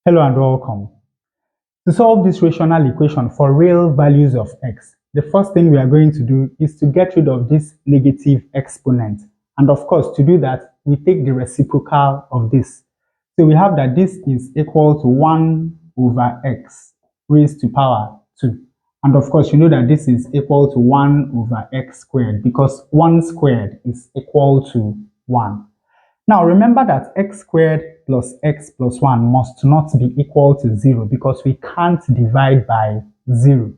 Hello and welcome. To solve this rational equation for real values of x, the first thing we are going to do is to get rid of this negative exponent. And of course, to do that, we take the reciprocal of this. So we have that this is equal to 1 over x raised to power 2. And of course, you know that this is equal to 1 over x squared because 1 squared is equal to 1. Now remember that x squared plus x plus 1 must not be equal to 0 because we can't divide by 0.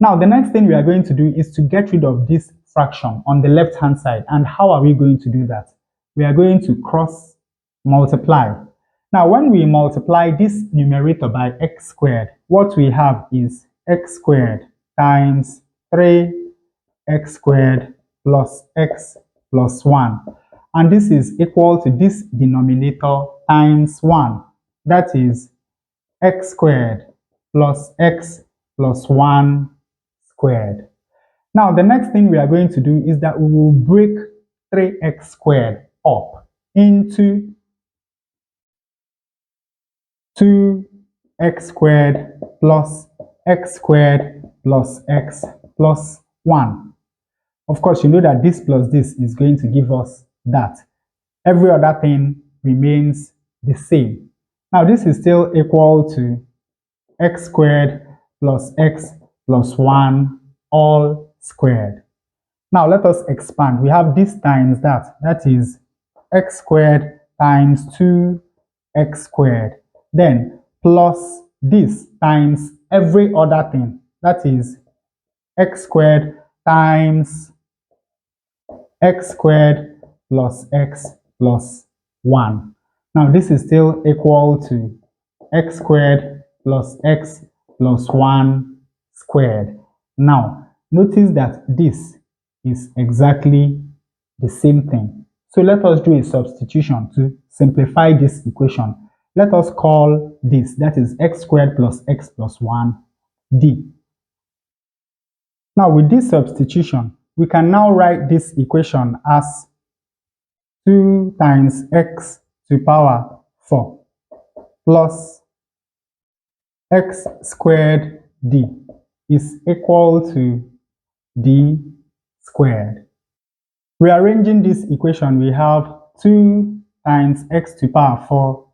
Now the next thing we are going to do is to get rid of this fraction on the left hand side. And how are we going to do that? We are going to cross multiply. Now when we multiply this numerator by x squared, what we have is x squared times 3x squared plus x plus 1. And this is equal to this denominator times 1. That is x squared plus x plus 1 squared. Now, the next thing we are going to do is that we will break 3x squared up into 2x squared plus x plus x plus 1. Of course, you know that this plus this is going to give us that. Every other thing remains the same. Now, this is still equal to x squared plus x plus 1 all squared. Now, let us expand. We have this times that. That is x squared times 2x squared. Then plus this times every other thing. That is x squared times x squared plus x plus 1. Now this is still equal to x squared plus x plus 1 squared. Now notice that this is exactly the same thing. So let us do a substitution to simplify this equation. Let us call this, that is x squared plus x plus 1 d. Now with this substitution, we can now write this equation as 2 times x to power 4 plus x squared d is equal to d squared. Rearranging this equation, we have 2 times x to power 4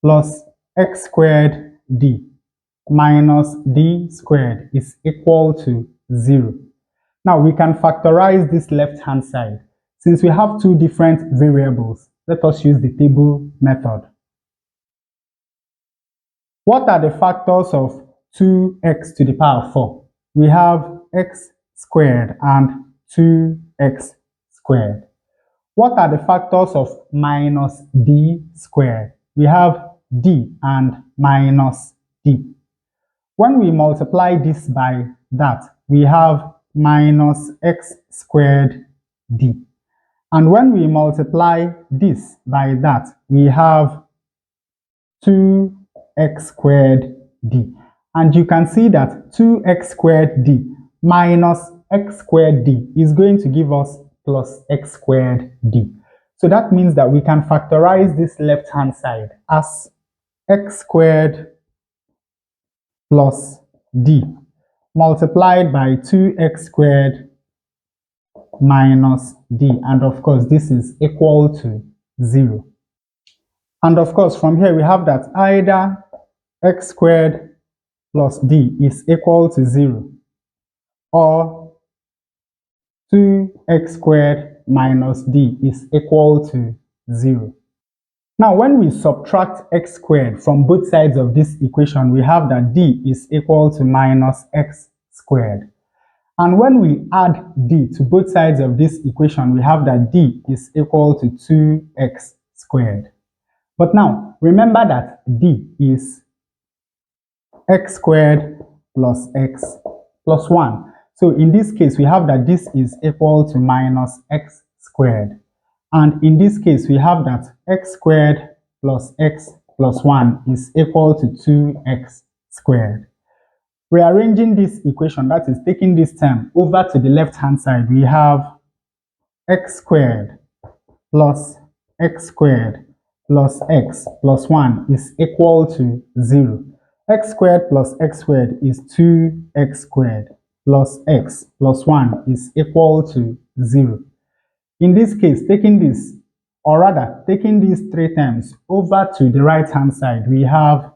plus x squared d minus d squared is equal to 0. Now we can factorize this left hand side. Since we have two different variables, let us use the table method. What are the factors of 2x to the power 4? We have x squared and 2x squared. What are the factors of minus d squared? We have d and minus d. When we multiply this by that, we have minus x squared d. And when we multiply this by that, we have 2x squared d. And you can see that 2x squared d minus x squared d is going to give us plus x squared d. So that means that we can factorize this left-hand side as x squared plus d multiplied by 2x squared minus d, and of course this is equal to 0. And of course from here we have that either x squared plus d is equal to 0 or 2x squared minus d is equal to 0. Now when we subtract x squared from both sides of this equation, we have that d is equal to minus x squared. And when we add d to both sides of this equation, we have that d is equal to 2x squared. But now, remember that d is x squared plus x plus 1. So in this case, we have that this is equal to minus x squared. And in this case, we have that x squared plus x plus 1 is equal to 2x squared. Rearranging this equation, that is taking this term over to the left-hand side, we have x squared plus x squared plus x plus 1 is equal to 0. X squared plus x squared is 2x squared plus x plus 1 is equal to 0. In this case, taking this, or rather, taking these three terms over to the right-hand side, we have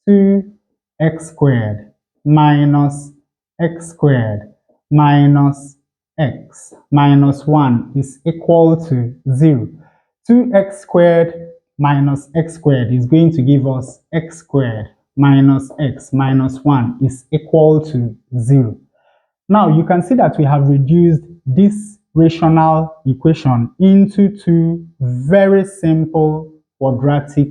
2x squared minus x squared minus x minus 1 is equal to 0. 2x squared minus x squared is going to give us x squared minus x minus 1 is equal to 0. Now you can see that we have reduced this rational equation into two very simple quadratic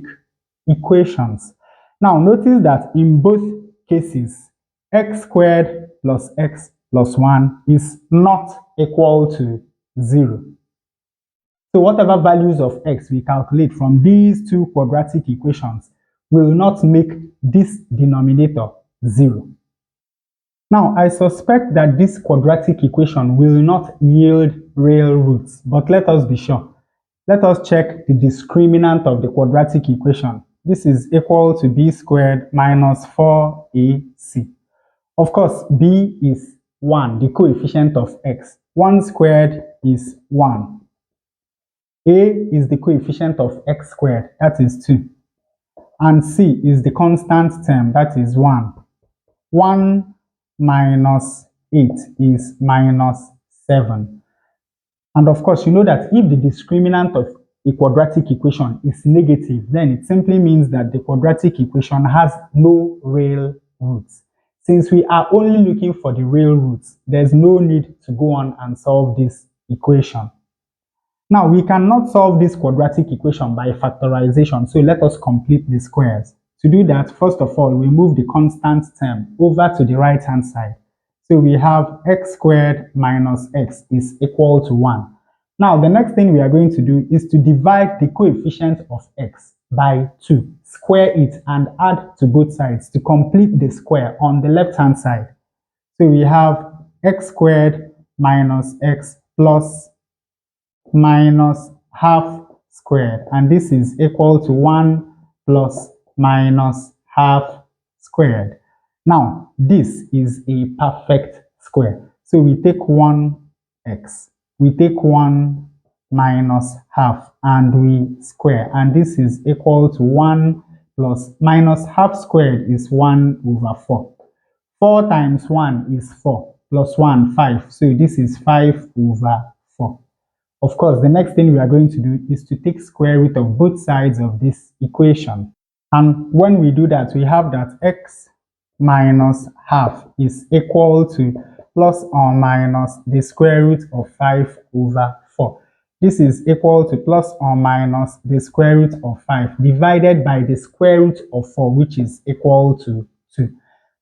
equations. Now notice that in both cases, x squared plus x plus 1 is not equal to 0. So whatever values of x we calculate from these two quadratic equations will not make this denominator 0. Now, I suspect that this quadratic equation will not yield real roots, but let us be sure. Let us check the discriminant of the quadratic equation. This is equal to b squared minus 4ac. Of course, b is 1, the coefficient of x. 1 squared is 1. A is the coefficient of x squared, that is 2. And c is the constant term, that is 1. 1 minus 8 is minus 7. And of course, you know that if the discriminant of a quadratic equation is negative, then it simply means that the quadratic equation has no real roots. Since we are only looking for the real roots, there's no need to go on and solve this equation. Now, we cannot solve this quadratic equation by factorization, so let us complete the squares. To do that, first of all, we move the constant term over to the right-hand side. So we have x squared minus x is equal to 1. Now, the next thing we are going to do is to divide the coefficient of x by 2, square it, and add to both sides to complete the square on the left-hand side. So we have x squared minus x plus minus half squared, and this is equal to 1 plus minus half squared. Now, this is a perfect square. So we take 1x, we take 1 minus half, and we square, and this is equal to 1 plus minus half squared is 1 over 4. 4 times 1 is 4, plus 1, 5. So this is 5 over 4. Of course, the next thing we are going to do is to take square root of both sides of this equation. And when we do that, we have that x minus half is equal to plus or minus the square root of 5 over 4. This is equal to plus or minus the square root of 5 divided by the square root of 4, which is equal to 2.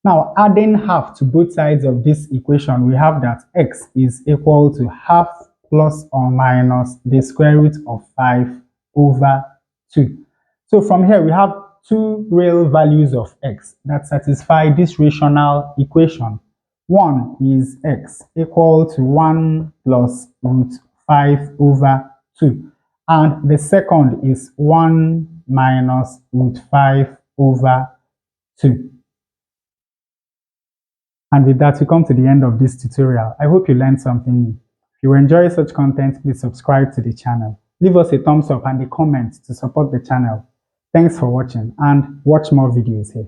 Now, adding half to both sides of this equation, we have that x is equal to half plus or minus the square root of 5 over 2. So from here, we have two real values of x that satisfy this rational equation. One is x equal to 1 plus root 5 over 2. And the second is 1 minus root 5 over 2. And with that, we come to the end of this tutorial. I hope you learned something new. If you enjoy such content, please subscribe to the channel. Leave us a thumbs up and a comment to support the channel. Thanks for watching, and watch more videos here.